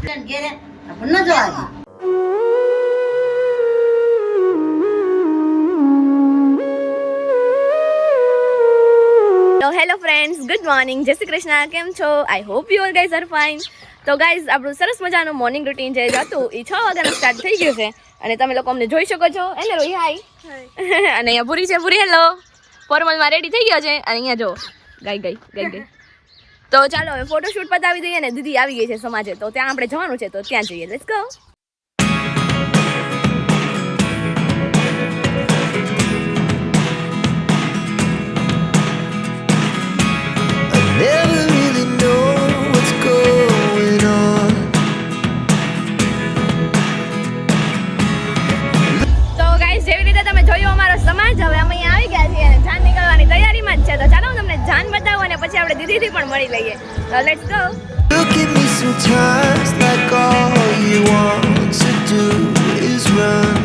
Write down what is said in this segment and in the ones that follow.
તો hello friends, good morning, જય શ્રી કૃષ્ણ. કેમ છો? I hope you all guys are fine. તો ગાઈઝ, આપણું સરસ મજાનું મોર્નિંગ રૂટીન જે હતું એ 6 વાગ્યાનું સ્ટાર્ટ થઈ ગયું છે અને તમે લોકો અમને જોઈ શકો છો. એને રોહી હાય. અને અહીંયા પૂરી છે. પૂરી હેલો. ફોર્મલમાં રેડી થઈ ગયો છે અને અહીંયા જો ગાઈ. તો ચાલો હવે ફોટોશૂટ પતાવી દઈએ ને દીદી આવી ગઈ છે સમાજે, તો ત્યાં આપણે જવાનું છે, તો ત્યાં જઈએ. Let's go. Never really know what's going on. તો ગાઈસ, જેવી રીતે તમે જોયું અમારો સમાજ, હવે અમે અહીંયા આવી ગયા છીએ અને જાન નીકળવાની તૈયારીમાં જ છે. તો ચાલો હું તમને જાન બતાવું અને પછી આપણે દીદીથી પણ મળી લઈએ. તો let's go. Look at me sometimes like all you want to do is run.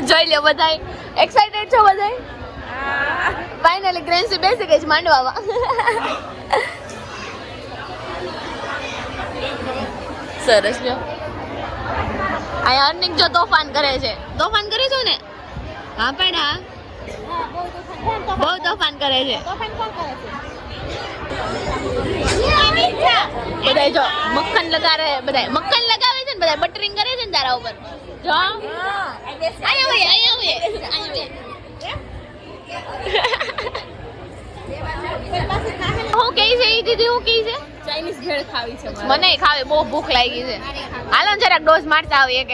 જોઈ લ્યો બધાય એક્સાઇટેડ છો બધાય? ફાઇનલી ગ્રેન્સી બેસી ગઈ છે માંડવામાં. સરસ લ્યો. આ અર્નિંગ જો તોફાન કરે છે. તોફાન કરે છો ને? હા પણ હા, બહુ તોફાન કરે છે. બધા જો મક્ખન લગાવે, બધા મક્ખન લગાવે છે ને, બધા બટરિંગ કરે છે ને તારા ઉપર. જો હું કહી છે ઈ દીદી, હું કહી છે ચાઇનીઝ ભેળ ખાવી છે મારે. મને ખાવે, બહુ ભૂખ લાગી છે. હાલો જરાક ડોઝ મારતા આવીએ એક.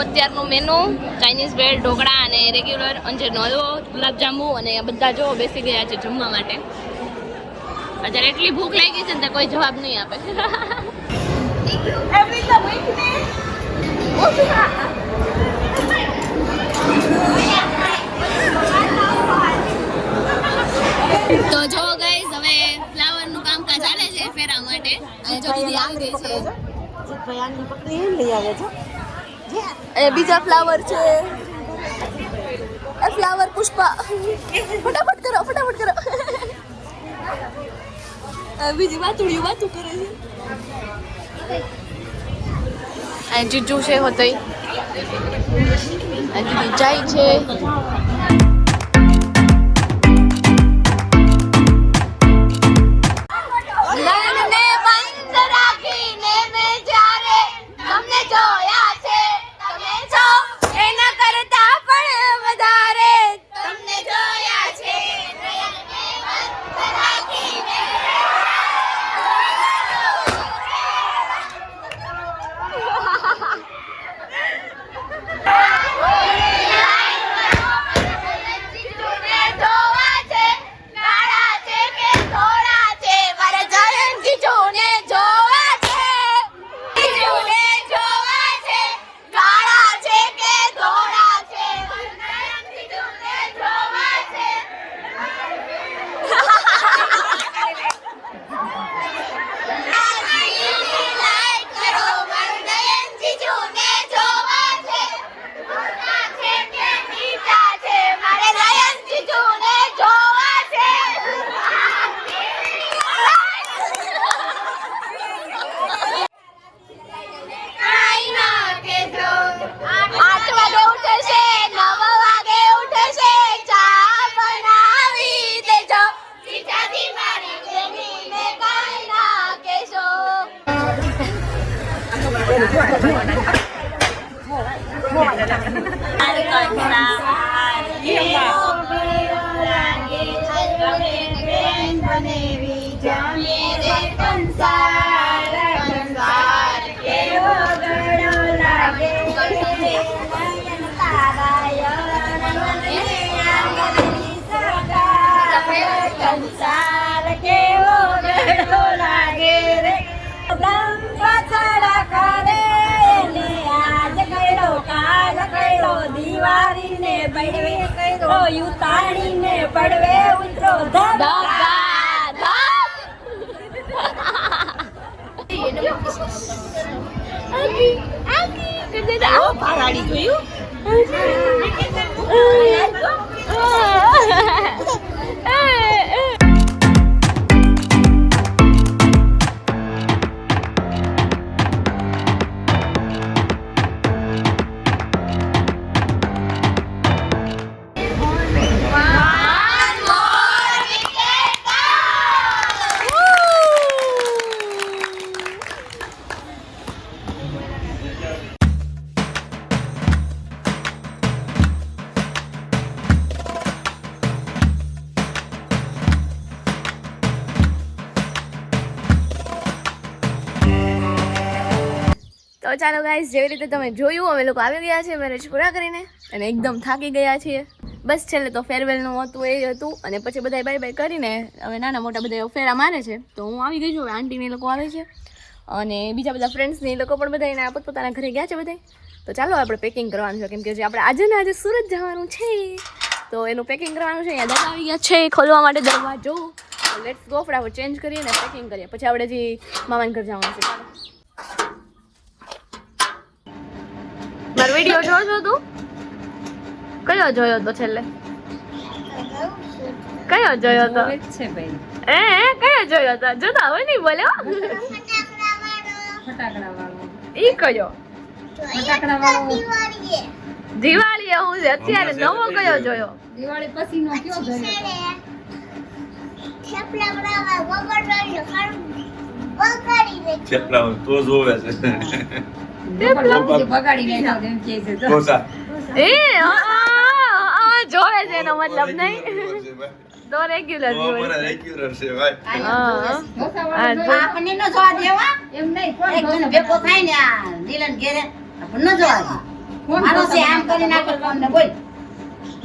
અત્યારનો મેનુ ચાઇનીઝ ભેળ, ઢોકળા અને રેગ્યુલર અંજીરનો હલવો, ગુલાબજાંબુ અને બધા જો બેસી ગયા છે જમવા માટે. અત્યારે એટલી ભૂખ લાગી છે ને કોઈ જવાબ નહીં આપે. તો જો ગાઈસ, હવે ફ્લાવરનું કામકાજ ચાલે છે ફેરા માટે. અને જો દીદી આવી ગઈ છે. એ બીજા ફ્લાવર છે. એ ફ્લાવર પુષ્પા, ફટાફટ કરો. બીજી વાતું કરે છે. આ જીજુ છે હોતઈ, આ દીદી જાય છે. ને વિજામે રે કંસાર કંસાર કેવો ગળો લાગે નયન તારાય રંગને આંગણી સગાર કંસાર કેવો ગળો લાગે રે બ્રહ્મ પાછળ કરે ને આજ કઈરો કાલ કઈરો દિવાળી ને બળવે કઈરો યુતાણી ને પડવે ઉતરો ભારાડી જોયું તો ચાલો ગાઈસ, જેવી રીતે તમે જોયું અમે લોકો આવી ગયા છે મેરેજ પૂરા કરીને અને એકદમ થાકી ગયા છીએ. બસ છેલ્લે તો ફેરવેલનું હતું એ હતું અને પછી બધા બાય બાય કરીને હવે નાના મોટા બધા ફેરા મારે છે. તો હું આવી ગઈ છું, હવે આંટીને લોકો આવે છે અને બીજા બધા ફ્રેન્ડ્સને એ લોકો પણ બધા એના પોતપોતાના ઘરે ગયા છે બધા. તો ચાલો આપણે પેકિંગ કરવાનું છે, કેમ કે જે આપણે આજે ને આજે સુરત જવાનું છે તો એનું પેકિંગ કરવાનું છે. અહીંયા દાદા આવી ગયા છે ખોલવા માટે દરવાજો. લેટ્સ ગો, ફટાફટ ચેન્જ કરીએ ને પેકિંગ કરીએ, પછી આપણે જે મામાના ઘર જવાનું છે. ચાલો, મારો વિડીયો જોયો છો તું? કયો જોયો તો છેલ્લે? કયો જોયો તો? છે ભાઈ કયો જોયો તો? જોતા હોય નહીં બોલ્યો. ફટાકડા વાળો ઈ કયો? ફટાકડા વાળો દિવાળી હું છે અત્યારે નવો કયો જોયો? દિવાળી પછી નો કયો જોયો? ચેપલા તો જોવે છે બગાડી નાખ્યો એમ કહે છે તો. કોસા જોવે છે એનો મતલબ નહીં તો રેગ્યુલર જોવે. રેગ્યુલર છે ભાઈ. ઢોસા વાળો જોયો? આપણને ન જોવા દેવા એમ નહીં, કોણ એક જણ ઢોસા ભેગો થાય ને આ નીલન ઘેરે આપણને ન જોવા દે કોણ મારો છે ઢોસા આમ કરી નાખો તમને બોલ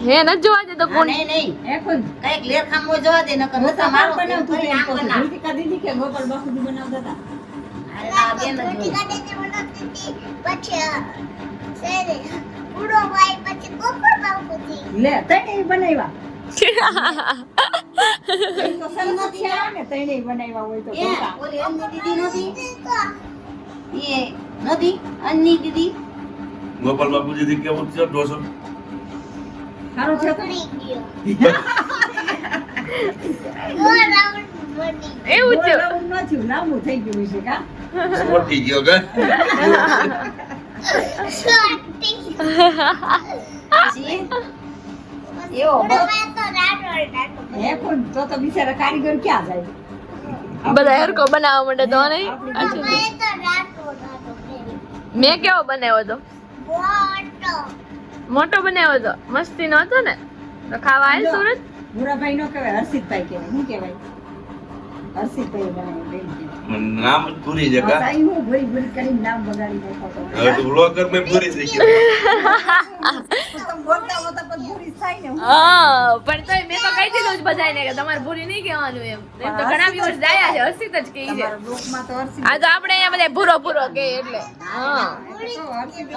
હે ન જોવા દે તો હા, કોણ? નહીં નહીં એ કોણ? કઈક લેરખામ હોય જોવા દે નકર ઢોસા નકર મારો બનાવતું બનાવતું હતું એમ આમ કહું કરી છું. નાખ. ધૂળકા દીદી કે ગોપાલ બાપુજી બનાવતા હતા? અરે આ બેન જ જોઈ. લે તઈને બનાવ્યા એ તો સન્મત થયા ને તઈને બનાવ્યા હોય તો એ ઢોસા. ઓલી અન્ની દીદી નહોતી? એ નહોતી? અન્ની દીદી? ગોપાલ બાપુજી થી કેવું છે ઢોસો? સારું છે તો? એવું છે. રાઉન્ડ ન થયું, લાંબુ થઈ ગયું છે કા? મોટી ગયો કે પછી એવો હે કોણ? તો તો બિચારા કારીગર ક્યાં જાય? બધા હરકો બનાવવા માટે તો નહીં. આપણી મેં કેવો બનાવ્યો હતો? મોટો બનાવ્યો હતો, મસ્તી નો હતો ને? તો ખાવા આય સુરત? ભૂરાભાઈ નો કહેવાય, હર્ષિતભાઈ કહેવાય. શું કહેવાય? હર્ષિતભાઈ બનાવ્યો બેન કે. નામ જ ભૂરી છે કા? સાઈ હું ભૂરી ભૂરી કરીને નામ બગાડી નાખ્યો તો. હવે તો વ્લોગર મેં ભૂરી થઈ ગયો. તમે બોલતા હોતા પણ ભૂરી થાય ને. હા, પણ તોય મેં તો કહી દીધું જ બધાને કે તમારે ભૂરી નહીં કહેવાનું એમ. એમ તો ઘણા viewers જાયા છે, હર્ષિત જ કહી છે. તમારા ગ્રુપમાં તો હર્ષિત. આ તો આપણે અહીંયા બધા ભૂરો ભૂરો કહે એટલે. હા,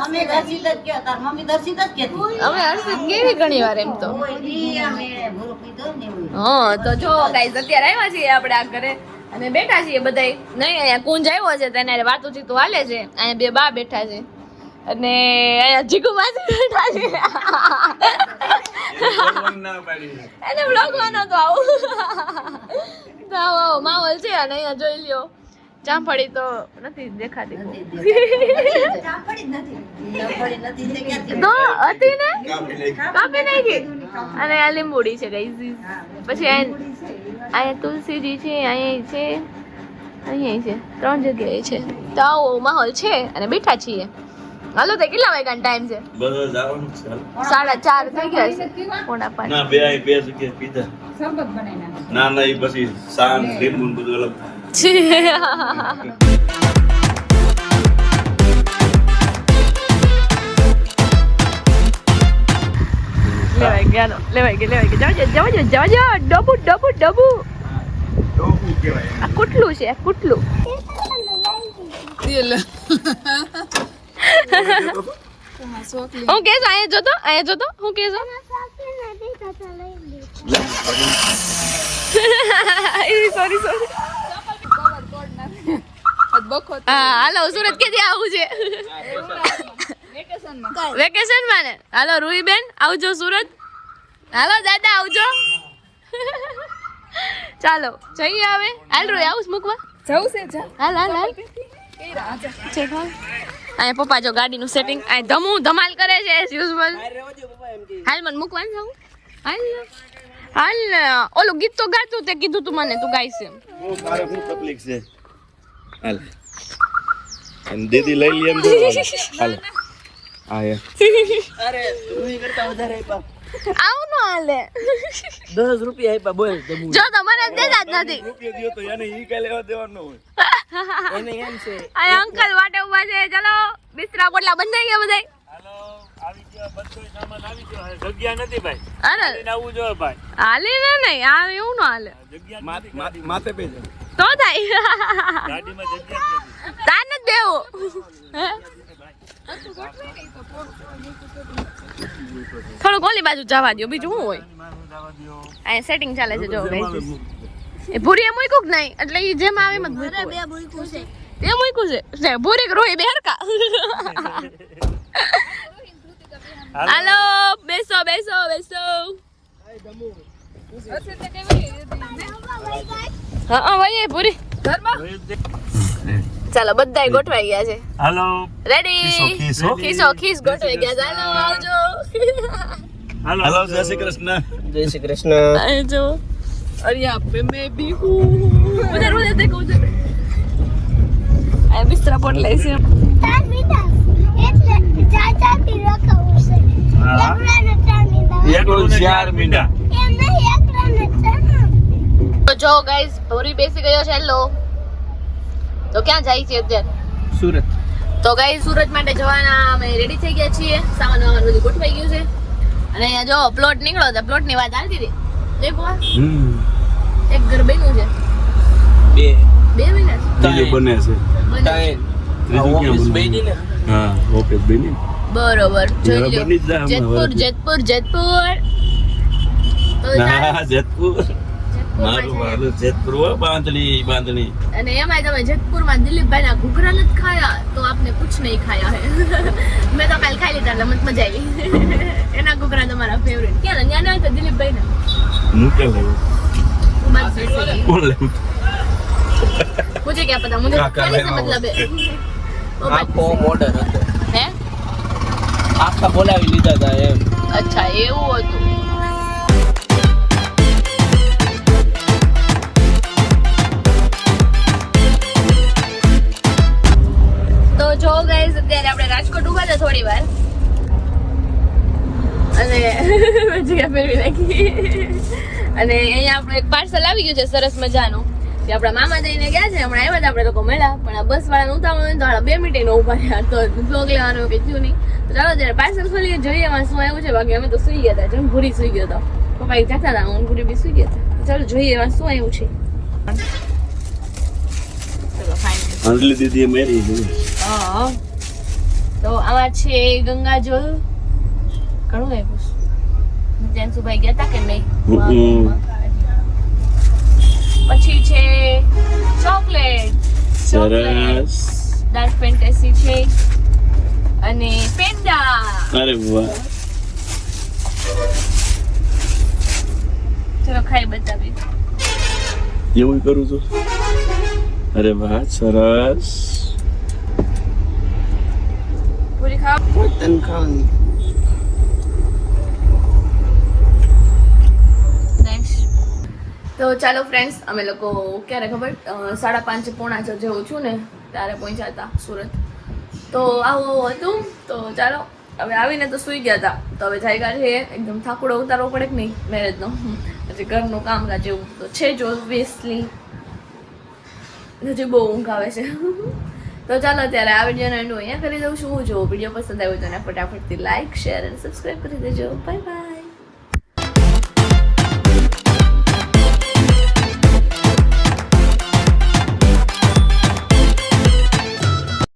અમે દર્શિત જ કયો તાર મમ્મી દર્શિત જ કહેતી અમે હર્ષિત કેવી ઘણી વાર એમ તો. ઓય ઈ અમે ભૂરો પીધો ને એવું હા, તો જો ગાઈઝ અત્યારે આવ્યા છીએ આપણે આ ઘરે અને બેઠા છીએ બધાય. નહીં, અહીંયા કુંજ આવ્યો છે તેને વાતું ચીતું હાલે છે. અહીંયા બે બા બેઠા છે અને અહીંયા જીગુ માસી બેઠા છે. ના પાડી. એને બ્લોગવાનો તો આવું તો આવો માહોલ છે અને અહીંયા જોઈ લ્યો ચાંપડી તો નથી દેખાતી બહુ. ચાંપડી જ નથી. નફળી નથી તે ક્યાંથી? તો હતી ને કાપી નાખી. કાપી નાખી અને આ લીંબુડી છે ગાઈઝ. પછી લીંબુડી છે, એ વાત. અહીંયા તુલસીજી છે, અહીંયા છે, અહીંયા છે, 3 જગ્યાએ છે. તો આવો માહોલ છે અને બેઠા છીએ. હાલો તો કેટલા વાગ્યાનો ટાઈમ છે? બસ જવાનું છે હાલ. 4:30 થઈ ગયા છે. 4:30. ના બે જગ્યાએ પીધા. શરબત બનાવી નાખો. ના ના એ પછી સાન લીંબુ ને બધું અલગ લેવાઈ ગયા જવા ડબુ આ કુટલું છે કુટલું હું કેસ અહીંયા જોતો હું કેસ સોરી હાલો સુરત ક્યાંથી આવું છે વેકેશન માં ને હાલો રૂહી બેન આવજો સુરત હાલો દાદા આવજો ચાલો જઈએ હવે હાલ રોય આવું મૂકવા જવું છે જા હાલ અહીંયા પપ્પા જો ગાડીનું સેટિંગ આ ધમાલ કરે છે એઝ યુઝ્યુઅલ હાલ મને મૂકવાનું જાઉં હાલ ઓલું ગીત તો ગાતું તે કીધું તું મને તું ગાઈશ એમ મારે શું તકલીફ છે હાલ અને દીદી લઈ લે એમ હાલ આયા અરે રૂહી કરતા વધારે આપ્યા આવું ન હાલે 10 રૂપિયા આપ્યા બોલ જો તો મને દેતા જ નથી રૂપિયા દિયો તો એને ઈ કાઈ લેવા દેવાનો હોય એને એમ છે આ અંકલ વાટે ઉભા છે ચલો બિસ્તરા પોટલા બંધાઈ ગયા બધાય હાલો આવી ગયો બધો સામાન આવી ગયો હવે જગ્યા નથી ભાઈ અરે લઈને આવવું જોઈએ ભાઈ હાલે ને નહીં આ એવું ન હાલે જગ્યા માથે પેજ તો થાય ગાડીમાં જગ્યા જ નથી તાર નથી દેવું હે? થોડુંક ઓલી બાજુ જવા દો બીજું શું હોય અહીંયા સેટિંગ ચાલે છે જો guys. એ ભૂરી એ મૂક્યું કે નહીં એટલે ઈ જેમ આવે એમ જ મૂક્યું હોય. તે મૂક્યું છે ભૂરી કે રોઈ બે હરકા હાલો બેસો હા ભાઈ ભૂરી ચાલો બધાય ગોઠવાઈ ગયા છે હાલો રેડી ખીસ ગોઠવાઈ ગયા ચાલો આવજો હાલો જય શ્રી કૃષ્ણ જય શ્રી કૃષ્ણ આવજો और यहाँ पे मैं भी हूँ उधर देखो उधर आ बिस्तरा पोट ले से એકલો 4 મીંડા તો જો ગાઈસ ભોરી બેસી ગયો છે હેલો તો ક્યાં જાય છે અત્યારે સુરત તો ગાઈસ સુરત માટે જવાના અમે રેડી થઈ ગયા છીએ સામાન વામાન બધું ગોઠવાઈ ગયું છે અને અહીંયા જો પ્લોટ નીકળ્યો તો પ્લોટ ની વાત આવતી હતી દેખો એક ઘર બન્યું છે 2 મહિના ત્રીજું બને છે ત્રીજું ક્યાં ઓફિસ બને બેની ને હા ઓફિસ બની બરોબર જોઈ બની લ્યો જ જાય હમણાં જેતપુર તો ના જેતપુર જેતપુરમાં મારું છે. મારું જેતપુર હો બાંધણી અને એમાંય તમે જેતપુરમાં દિલીપભાઈ ના ઘૂઘરા નથી ખાયા તો આપને કુછ નહીં ખાયા હે મેં તો કાલ ખાઈ લીધા એટલે મને મજા આવી એના ઘૂઘરા તમારા ફેવરેટ ક્યાં ને ત્યાં ના તો દિલીપભાઈ ના મૂકે લેવું बात सही है કોણ લેવું मुझे क्या पता मुझे काका खाने से लेना मतलब है वो बात આખો મોડર હતો है આખા બોલાવી લીધા હતા એમ अच्छा એવું હતું તો જો ગાઈસ અત્યારે આપણે રાજકોટ ઉભા હતા થોડી વાર અને જગ્યા ફેરવી નાખી અને અહીંયા આપણે એક પાર્સલ આવી ગયું છે સરસ મજાનું જે આપણા મામા જઈને ગયા છે હમણાં આવ્યા હતા આપણે લોકો મળ્યા પણ આ બસ વાળાને ઉતાવળ હોય તો 2 મિનિટે નો ઉભા રહ્યા તો બ્લોગ લેવાનું કે થયું નહીં તો ચાલો ત્યારે પાર્સલ ખોલીએ જોઈએ એમાં શું આવ્યું છે બાકી અમે તો સુઈ ગયા હતા જેમ ભૂરી સુઈ ગયો હતો પપ્પા એક જતા હતા હું ભૂરી બી સુઈ ગયા હતા ચાલો જોઈએ એમાં શું આવ્યું છે ચલો ફાઇનલ અંજલિ દીદી મેરી છે હા તો આમાં છે ગંગાજળ ઘણું આવ્યું જેનસુભાઈ ગયા હતા કે નહીં પછી છે ચોકલેટ સરસ ડાર્ક ફેન્ટેસી છે અને પેંડા અરે વાહ ચલો ખાઈ બતાવી એવું કરું છું અરે વાહ સરસ પૂરી ખાવ તન ખાવાની તો ચાલો ફ્રેન્ડ્સ અમે લોકો ક્યારે ખબર 5:30 પોણા 6 જેવું છું ને ત્યારે પહોંચ્યા હતા સુરત તો આવું હતું તો ચાલો હવે આવીને તો સૂઈ ગયા હતા, તો હવે જાગ્યા છે એકદમ થાકુડો ઉતારવો પડે કે નહીં મેરેજનો, પછી ઘરનું કામકાજ એવું તો છે જ ઓબ્વિયસલી, હજી બહુ ઊંઘ આવે છે. તો ચાલો અત્યારે આ વિડીયોનો એન્ડ હું અહીંયા કરી દઉં છું. જો વિડીયો પસંદ આવ્યો તો એને ફટાફટથી લાઈક શેર અને સબસ્ક્રાઈબ કરી દેજો. Bye bye.